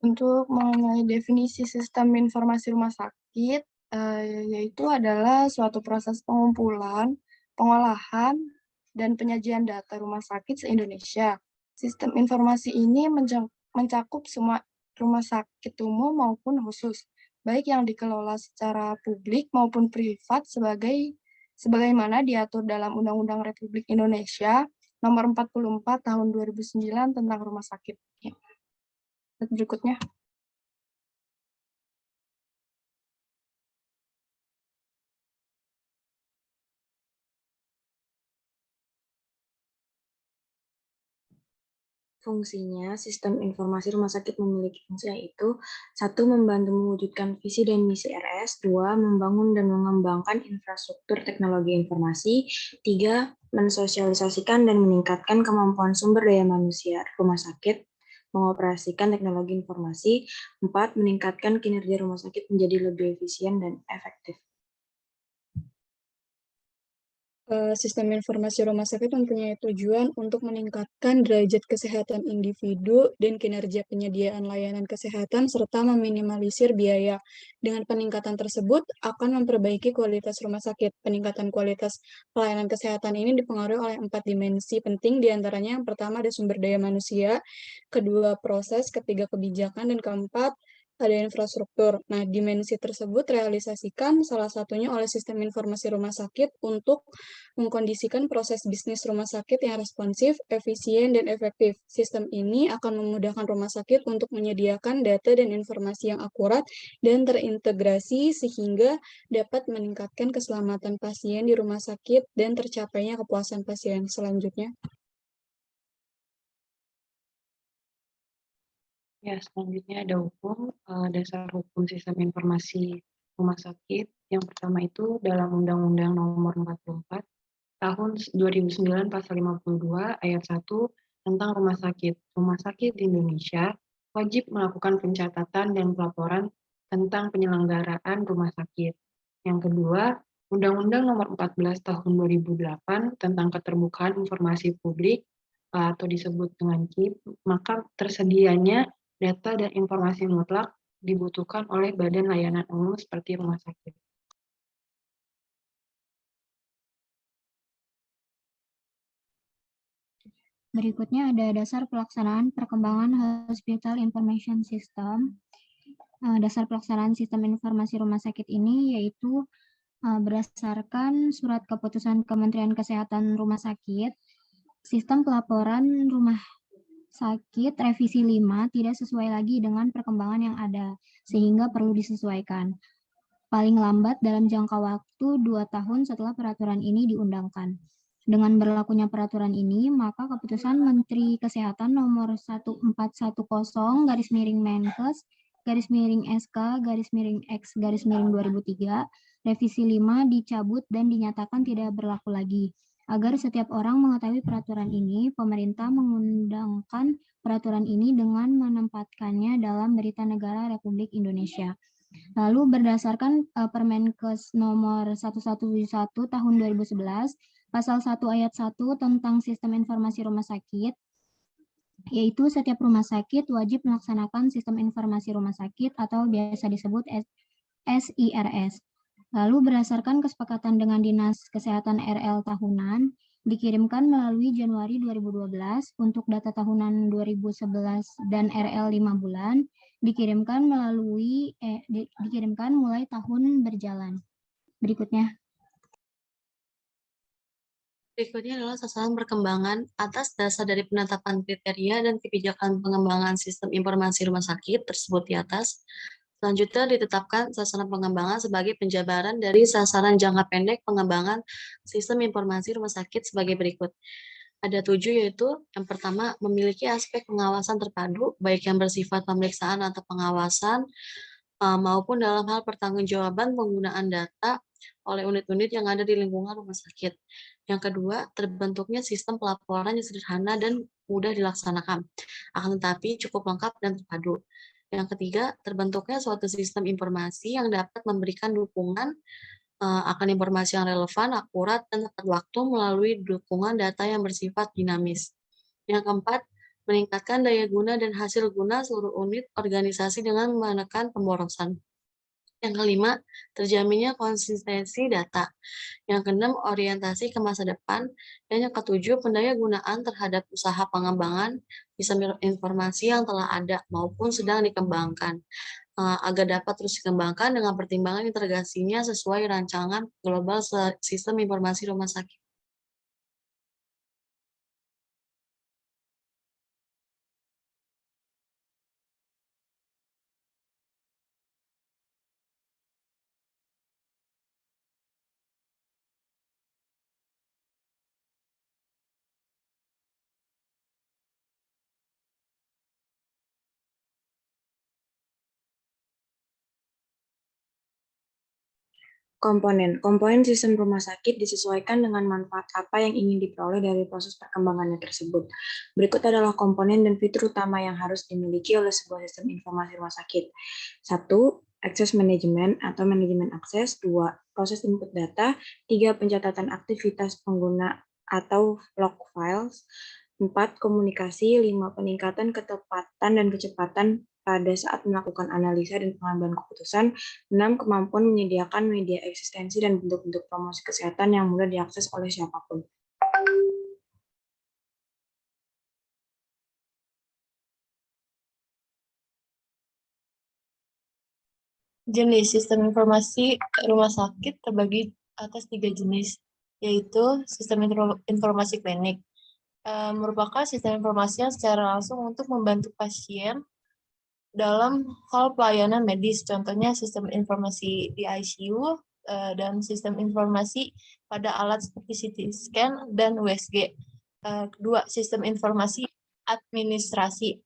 Untuk mengenai definisi sistem informasi rumah sakit, yaitu adalah suatu proses pengumpulan, pengolahan, dan penyajian data rumah sakit se-Indonesia. Sistem informasi ini mencakup semua rumah sakit umum maupun khusus, baik yang dikelola secara publik maupun privat sebagaimana diatur dalam Undang-Undang Republik Indonesia Nomor 44 Tahun 2009 tentang rumah sakit. Berikutnya. Fungsinya, sistem informasi rumah sakit memiliki fungsi yaitu 1. Membantu mewujudkan visi dan misi RS, 2. Membangun dan mengembangkan infrastruktur teknologi informasi, 3. Mensosialisasikan dan meningkatkan kemampuan sumber daya manusia rumah sakit, mengoperasikan teknologi informasi, 4. Meningkatkan kinerja rumah sakit menjadi lebih efisien dan efektif. Sistem informasi rumah sakit mempunyai tujuan untuk meningkatkan derajat kesehatan individu dan kinerja penyediaan layanan kesehatan serta meminimalisir biaya. Dengan peningkatan tersebut akan memperbaiki kualitas rumah sakit. Peningkatan kualitas pelayanan kesehatan ini dipengaruhi oleh 4 dimensi penting, diantaranya yang pertama ada sumber daya manusia, kedua proses, ketiga kebijakan, dan keempat ada infrastruktur. Nah, dimensi tersebut realisasikan salah satunya oleh sistem informasi rumah sakit untuk mengkondisikan proses bisnis rumah sakit yang responsif, efisien, dan efektif. Sistem ini akan memudahkan rumah sakit untuk menyediakan data dan informasi yang akurat dan terintegrasi sehingga dapat meningkatkan keselamatan pasien di rumah sakit dan tercapainya kepuasan pasien. Selanjutnya. Ya, selanjutnya ada dasar hukum sistem informasi rumah sakit. Yang pertama itu dalam Undang-Undang Nomor 44 Tahun 2009 Pasal 52 Ayat 1 tentang rumah sakit. Rumah sakit di Indonesia wajib melakukan pencatatan dan pelaporan tentang penyelenggaraan rumah sakit. Yang kedua, Undang-Undang Nomor 14 Tahun 2008 tentang keterbukaan informasi publik atau disebut dengan KIP, maka tersedianya data dan informasi mutlak dibutuhkan oleh badan layanan umum seperti rumah sakit. Berikutnya ada dasar pelaksanaan perkembangan Hospital Information System. Dasar pelaksanaan sistem informasi rumah sakit ini yaitu berdasarkan surat keputusan Kementerian Kesehatan Rumah Sakit, sistem pelaporan rumah sakit revisi 5 tidak sesuai lagi dengan perkembangan yang ada, sehingga perlu disesuaikan. Paling lambat dalam jangka waktu 2 tahun setelah peraturan ini diundangkan. Dengan berlakunya peraturan ini, maka keputusan Menteri Kesehatan nomor 1410 /SK/X/2003 revisi 5 dicabut dan dinyatakan tidak berlaku lagi. Agar setiap orang mengetahui peraturan ini, pemerintah mengundangkan peraturan ini dengan menempatkannya dalam Berita Negara Republik Indonesia. Lalu berdasarkan Permenkes nomor 1171 tahun 2011, pasal 1 ayat 1 tentang sistem informasi rumah sakit, yaitu setiap rumah sakit wajib melaksanakan sistem informasi rumah sakit atau biasa disebut SIRS. Lalu berdasarkan kesepakatan dengan Dinas Kesehatan RL tahunan, dikirimkan melalui Januari 2012 untuk data tahunan 2011 dan RL 5 bulan, dikirimkan mulai tahun berjalan. Berikutnya. Berikutnya adalah sasaran perkembangan atas dasar dari penetapan kriteria dan kebijakan pengembangan sistem informasi rumah sakit tersebut di atas. Selanjutnya ditetapkan sasaran pengembangan sebagai penjabaran dari sasaran jangka pendek pengembangan sistem informasi rumah sakit sebagai berikut. Ada 7, yaitu yang pertama memiliki aspek pengawasan terpadu, baik yang bersifat pemeriksaan atau pengawasan, maupun dalam hal pertanggungjawaban penggunaan data oleh unit-unit yang ada di lingkungan rumah sakit. Yang kedua, terbentuknya sistem pelaporan yang sederhana dan mudah dilaksanakan, akan tetapi cukup lengkap dan terpadu. Yang ketiga, terbentuknya suatu sistem informasi yang dapat memberikan dukungan akan informasi yang relevan, akurat, dan tepat waktu melalui dukungan data yang bersifat dinamis. Yang keempat, meningkatkan daya guna dan hasil guna seluruh unit organisasi dengan menekan pemborosan. Yang kelima, terjaminnya konsistensi data. Yang keenam, orientasi ke masa depan. Dan yang ketujuh, pendayagunaan terhadap usaha pengembangan sistem informasi yang telah ada maupun sedang dikembangkan, agar dapat terus dikembangkan dengan pertimbangan integrasinya sesuai rancangan global sistem informasi rumah sakit. Komponen sistem rumah sakit disesuaikan dengan manfaat apa yang ingin diperoleh dari proses perkembangannya tersebut. Berikut adalah komponen dan fitur utama yang harus dimiliki oleh sebuah sistem informasi rumah sakit. 1. Akses manajemen atau manajemen akses. 2. Proses input data. 3. Pencatatan aktivitas pengguna atau log files. 4. Komunikasi. 5. Peningkatan ketepatan dan kecepatan pada saat melakukan analisa dan pengambilan keputusan. 6. Kemampuan menyediakan media eksistensi dan bentuk-bentuk promosi kesehatan yang mudah diakses oleh siapapun. Jenis sistem informasi rumah sakit terbagi atas 3 jenis, yaitu sistem informasi klinik, merupakan sistem informasi yang secara langsung untuk membantu pasien dalam hal pelayanan medis, contohnya sistem informasi di ICU, dan sistem informasi pada alat seperti CT scan dan USG. Kedua, sistem informasi administrasi,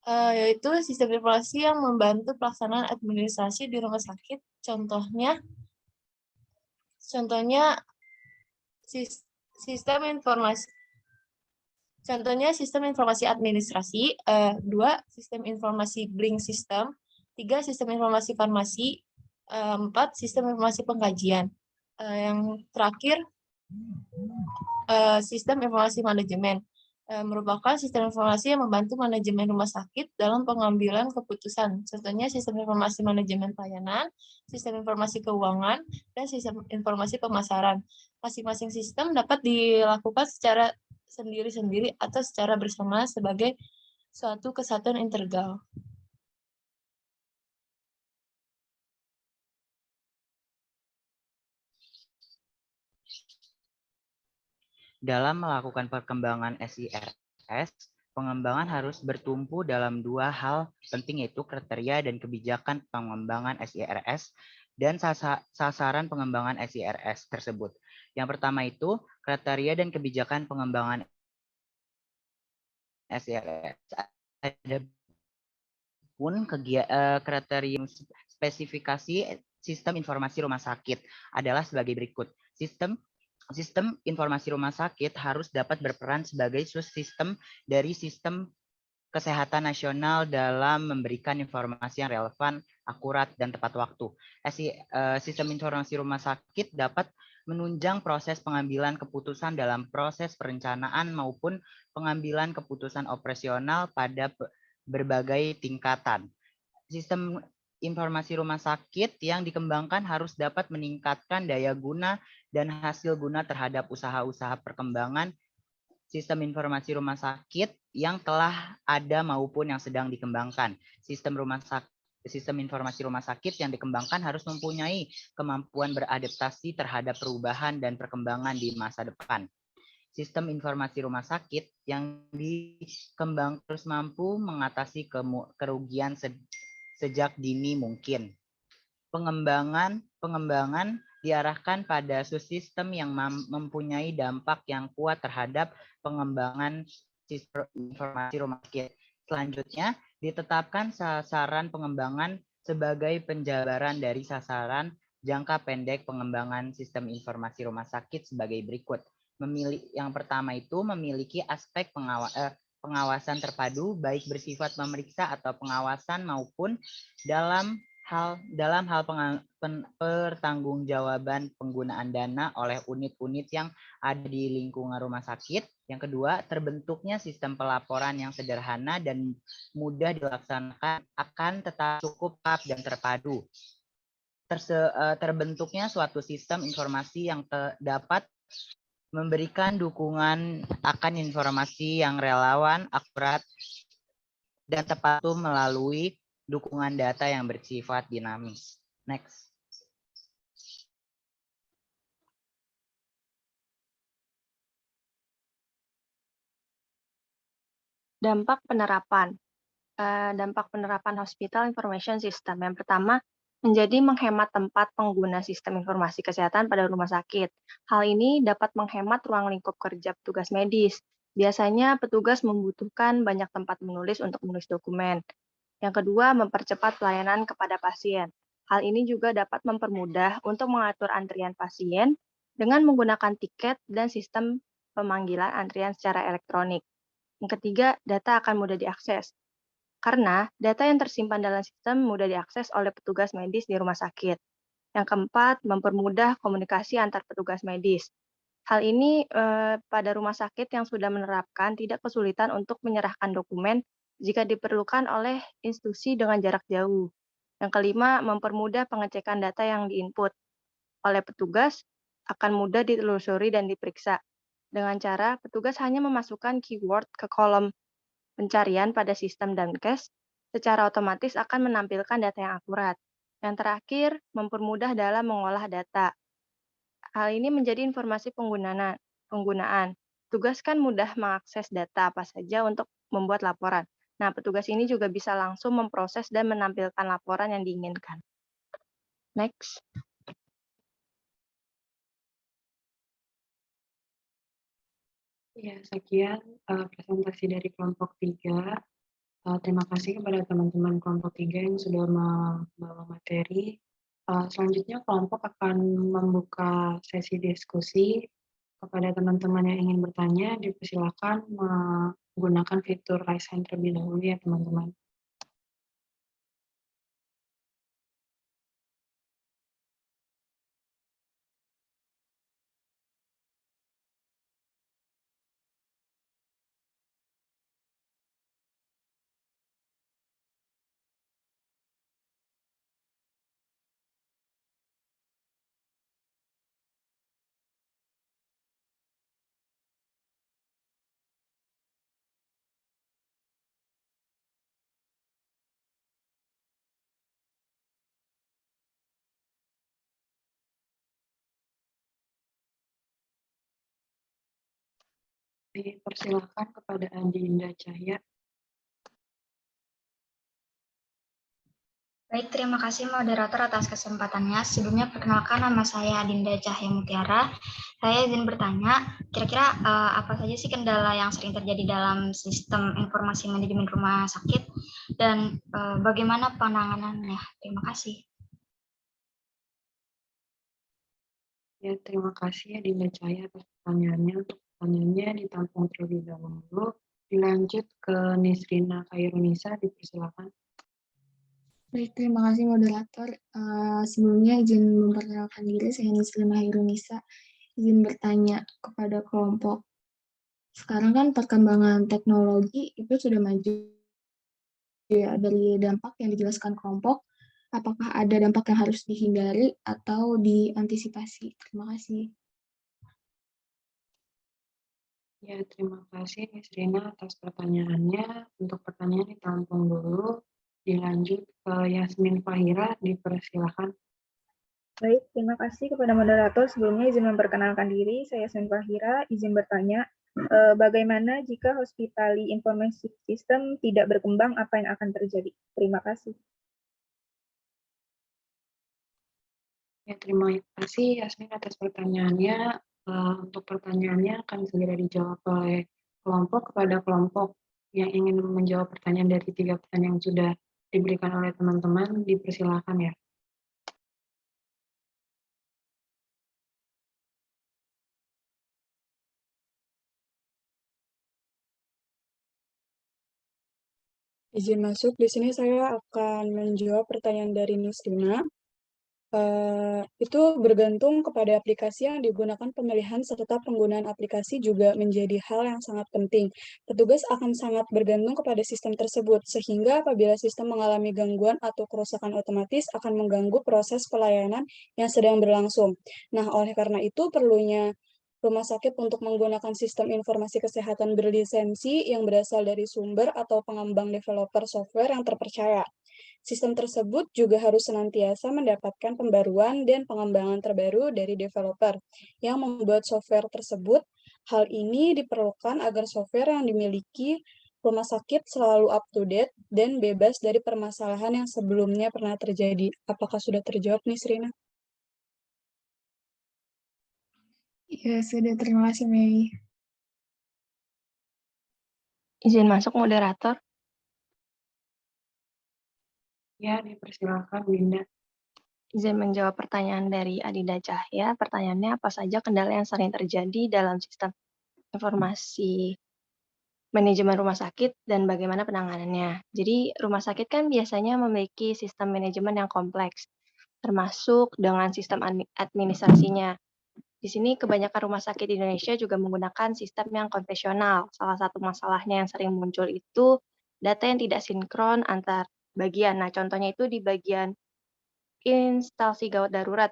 yaitu sistem informasi yang membantu pelaksanaan administrasi di rumah sakit, contohnya sistem informasi. Contohnya sistem informasi administrasi, 2. Sistem informasi billing system, 3. Sistem informasi farmasi, 4. Sistem informasi pengkajian. Yang terakhir, sistem informasi manajemen, merupakan sistem informasi yang membantu manajemen rumah sakit dalam pengambilan keputusan. Contohnya sistem informasi manajemen pelayanan, sistem informasi keuangan, dan sistem informasi pemasaran. Masing-masing sistem dapat dilakukan secara sendiri-sendiri atau secara bersama sebagai suatu kesatuan integral. Dalam melakukan perkembangan SIRS, pengembangan harus bertumpu dalam 2 hal penting, yaitu kriteria dan kebijakan pengembangan SIRS dan sasaran pengembangan SIRS tersebut. Yang pertama itu kriteria dan kebijakan pengembangan SIRS. Adapun kriteria spesifikasi sistem informasi rumah sakit adalah sebagai berikut. Sistem informasi rumah sakit harus dapat berperan sebagai subsistem dari sistem kesehatan nasional dalam memberikan informasi yang relevan, akurat, dan tepat waktu. Sistem informasi rumah sakit dapat menunjang proses pengambilan keputusan dalam proses perencanaan maupun pengambilan keputusan operasional pada berbagai tingkatan. Sistem informasi rumah sakit yang dikembangkan harus dapat meningkatkan daya guna dan hasil guna terhadap usaha-usaha perkembangan sistem informasi rumah sakit yang telah ada maupun yang sedang dikembangkan. Sistem informasi rumah sakit yang dikembangkan harus mempunyai kemampuan beradaptasi terhadap perubahan dan perkembangan di masa depan. Sistem informasi rumah sakit yang dikembangkan harus mampu mengatasi kerugian sejak dini mungkin. Pengembangan diarahkan pada subsistem yang mempunyai dampak yang kuat terhadap pengembangan sistem informasi rumah sakit. Selanjutnya, ditetapkan sasaran pengembangan sebagai penjabaran dari sasaran jangka pendek pengembangan sistem informasi rumah sakit sebagai berikut. Yang pertama itu memiliki aspek pengawasan terpadu, baik bersifat memeriksa atau pengawasan maupun dalam hal pertanggungjawaban penggunaan dana oleh unit-unit yang ada di lingkungan rumah sakit. Yang kedua, terbentuknya sistem pelaporan yang sederhana dan mudah dilaksanakan akan tetap cukup dan terpadu. Terbentuknya suatu sistem informasi yang dapat memberikan dukungan akan informasi yang relawan, akurat, dan tepat melalui dukungan data yang bersifat dinamis. Next. Dampak penerapan. Dampak penerapan Hospital Information System. Yang pertama, menjadi menghemat tempat pengguna sistem informasi kesehatan pada rumah sakit. Hal ini dapat menghemat ruang lingkup kerja petugas medis. Biasanya petugas membutuhkan banyak tempat menulis untuk menulis dokumen. Yang kedua, mempercepat pelayanan kepada pasien. Hal ini juga dapat mempermudah untuk mengatur antrian pasien dengan menggunakan tiket dan sistem pemanggilan antrian secara elektronik. Yang ketiga, data akan mudah diakses. Karena data yang tersimpan dalam sistem mudah diakses oleh petugas medis di rumah sakit. Yang keempat, mempermudah komunikasi antar petugas medis. Hal ini pada rumah sakit yang sudah menerapkan tidak kesulitan untuk menyerahkan dokumen jika diperlukan oleh institusi dengan jarak jauh. Yang kelima, mempermudah pengecekan data yang diinput oleh petugas akan mudah ditelusuri dan diperiksa. Dengan cara petugas hanya memasukkan keyword ke kolom pencarian pada sistem Damkes, secara otomatis akan menampilkan data yang akurat. Yang terakhir, mempermudah dalam mengolah data. Hal ini menjadi informasi penggunaan. Petugas kan mudah mengakses data apa saja untuk membuat laporan. Nah, petugas ini juga bisa langsung memproses dan menampilkan laporan yang diinginkan. Next. Ya, sekian presentasi dari kelompok 3. Terima kasih kepada teman-teman kelompok 3 yang sudah membawa materi. Selanjutnya kelompok akan membuka sesi diskusi. Kepada teman-teman yang ingin bertanya, dipersilakan menggunakan fitur raise hand terlebih dahulu ya teman-teman. Dipersilakan kepada Adinda Cahya. Baik, terima kasih moderator atas kesempatannya. Sebelumnya perkenalkan, nama saya Adinda Cahya Mutiara. Saya izin bertanya, kira-kira apa saja sih kendala yang sering terjadi dalam sistem informasi manajemen rumah sakit dan bagaimana penanganannya? Terima kasih. Ya, terima kasih Adinda Cahya atas pertanyaannya. Untuk pertanyaannya ditampung terlebih dahulu. Dilanjut ke Nisrina Khairunisa, dipersilakan. Baik, terima kasih moderator. Sebelumnya izin memperkenalkan diri, saya Nisrina Khairunisa. Izin bertanya kepada kelompok. Sekarang kan perkembangan teknologi itu sudah maju ya, dari dampak yang dijelaskan kelompok. Apakah ada dampak yang harus dihindari atau diantisipasi? Terima kasih. Ya, terima kasih Nisrina atas pertanyaannya. Untuk pertanyaan ditampung dulu. Dilanjut ke Yasmin Fahira, dipersilakan. Baik, terima kasih kepada moderator. Sebelumnya izin memperkenalkan diri, saya Yasmin Fahira, izin bertanya, bagaimana jika hospitality information system tidak berkembang, apa yang akan terjadi? Terima kasih. Ya, terima kasih Yasmin atas pertanyaannya. Untuk pertanyaannya akan segera dijawab oleh kelompok kepada kelompok yang ingin menjawab pertanyaan dari 3 pertanyaan yang sudah diberikan oleh teman-teman, dipersilakan ya. Izin masuk, di sini saya akan menjawab pertanyaan dari Nisrina. Itu bergantung kepada aplikasi yang digunakan, pemilihan serta penggunaan aplikasi juga menjadi hal yang sangat penting. Petugas akan sangat bergantung kepada sistem tersebut, sehingga apabila sistem mengalami gangguan atau kerusakan otomatis akan mengganggu proses pelayanan yang sedang berlangsung. Nah, oleh karena itu perlunya rumah sakit untuk menggunakan sistem informasi kesehatan berlisensi yang berasal dari sumber atau pengembang developer software yang terpercaya. Sistem tersebut juga harus senantiasa mendapatkan pembaruan dan pengembangan terbaru dari developer yang membuat software tersebut. Hal ini diperlukan agar software yang dimiliki rumah sakit selalu up to date dan bebas dari permasalahan yang sebelumnya pernah terjadi. Apakah sudah terjawab, Nisrina? Ya, sudah. Terima kasih, Mei. Izin masuk moderator. Ya, dipersilakan Winda. Izin menjawab pertanyaan dari Adinda Cahya. Pertanyaannya, apa saja kendala yang sering terjadi dalam sistem informasi manajemen rumah sakit dan bagaimana penanganannya? Jadi, rumah sakit kan biasanya memiliki sistem manajemen yang kompleks, termasuk dengan sistem administrasinya. Di sini kebanyakan rumah sakit di Indonesia juga menggunakan sistem yang konvensional. Salah satu masalahnya yang sering muncul itu data yang tidak sinkron antar bagian. Nah, contohnya itu di bagian instalasi gawat darurat,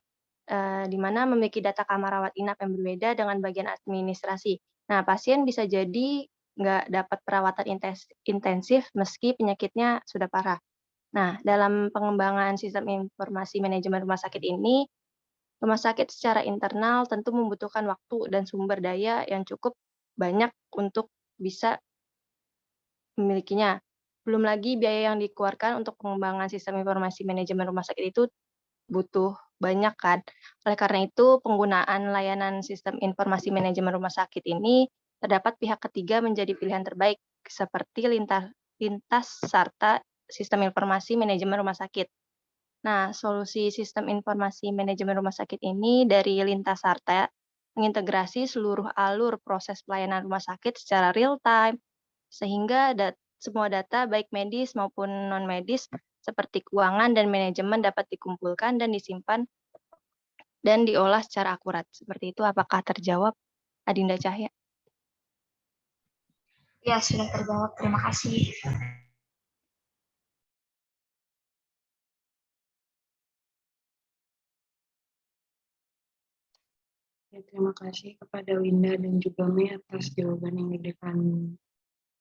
di mana memiliki data kamar rawat inap yang berbeda dengan bagian administrasi. Nah, pasien bisa jadi nggak dapat perawatan intensif meski penyakitnya sudah parah. Nah, dalam pengembangan sistem informasi manajemen rumah sakit ini, rumah sakit secara internal tentu membutuhkan waktu dan sumber daya yang cukup banyak untuk bisa memilikinya. Belum lagi biaya yang dikeluarkan untuk pengembangan sistem informasi manajemen rumah sakit itu butuh banyak kan. Oleh karena itu, penggunaan layanan sistem informasi manajemen rumah sakit ini terdapat pihak ketiga menjadi pilihan terbaik seperti lintas sarta sistem informasi manajemen rumah sakit. Nah, solusi sistem informasi manajemen rumah sakit ini dari lintas sarta mengintegrasi seluruh alur proses pelayanan rumah sakit secara real time sehingga semua data baik medis maupun non medis seperti keuangan dan manajemen dapat dikumpulkan dan disimpan dan diolah secara akurat. Seperti itu, apakah terjawab, Adinda Cahya? Ya, sudah terjawab. Terima kasih. Ya, terima kasih kepada Winda dan juga Mei atas jawaban yang diberikan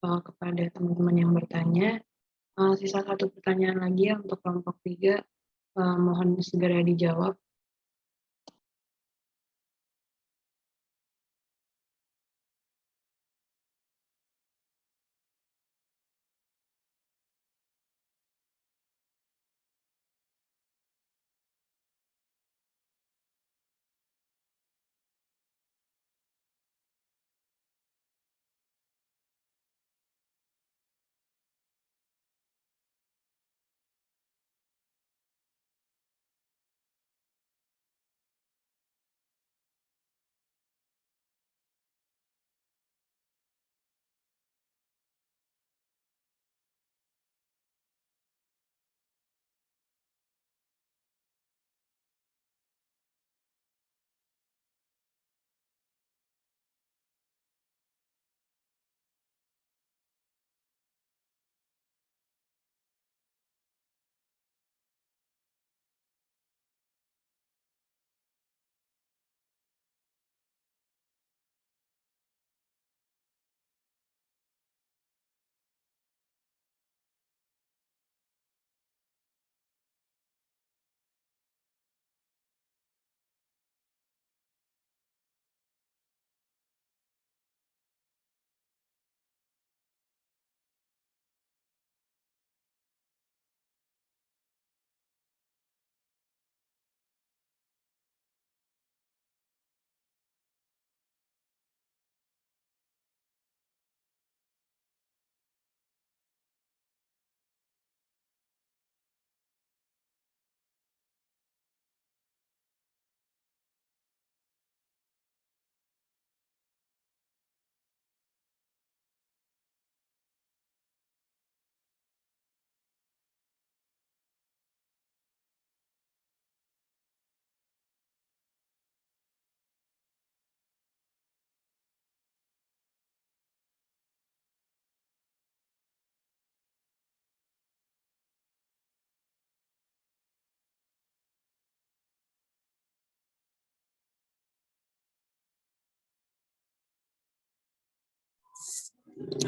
kepada teman-teman yang bertanya. Sisa satu pertanyaan lagi ya untuk kelompok 3, mohon segera dijawab.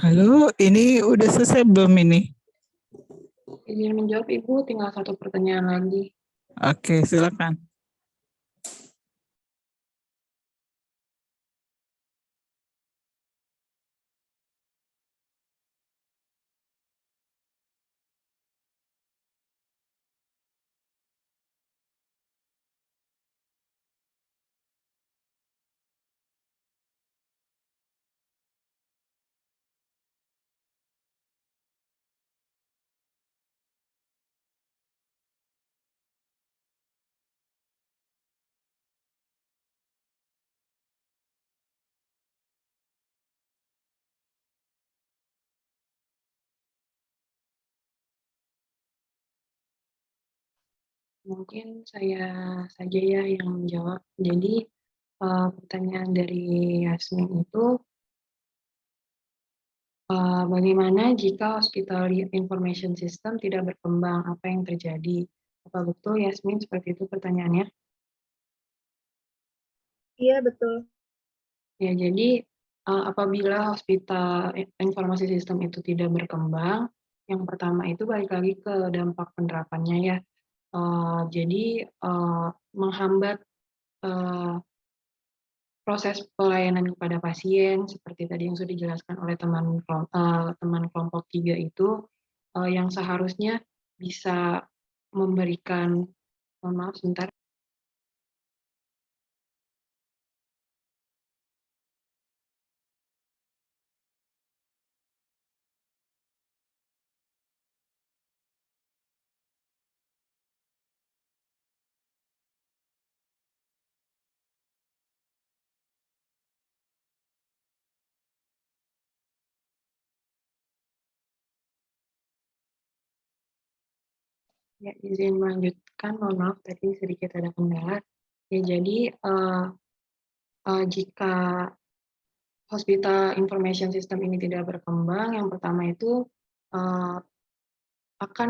Halo, ini udah selesai belum ini? Izin menjawab Ibu, tinggal satu pertanyaan lagi. Oke, silakan. Mungkin saya saja ya yang menjawab. Jadi, pertanyaan dari Yasmin itu, bagaimana jika Hospital Information System tidak berkembang? Apa yang terjadi? Apa betul Yasmin seperti itu pertanyaannya? Iya, betul. Ya, jadi apabila Hospital Informasi Sistem itu tidak berkembang, yang pertama itu balik lagi ke dampak penerapannya ya. Jadi menghambat proses pelayanan kepada pasien seperti tadi yang sudah dijelaskan oleh teman kelompok 3 itu, yang seharusnya bisa memberikan, mohon maaf sebentar. Ya, izin melanjutkan, mohon maaf tadi sedikit ada kendala. Ya, jadi jika Hospital Information System ini tidak berkembang, yang pertama itu akan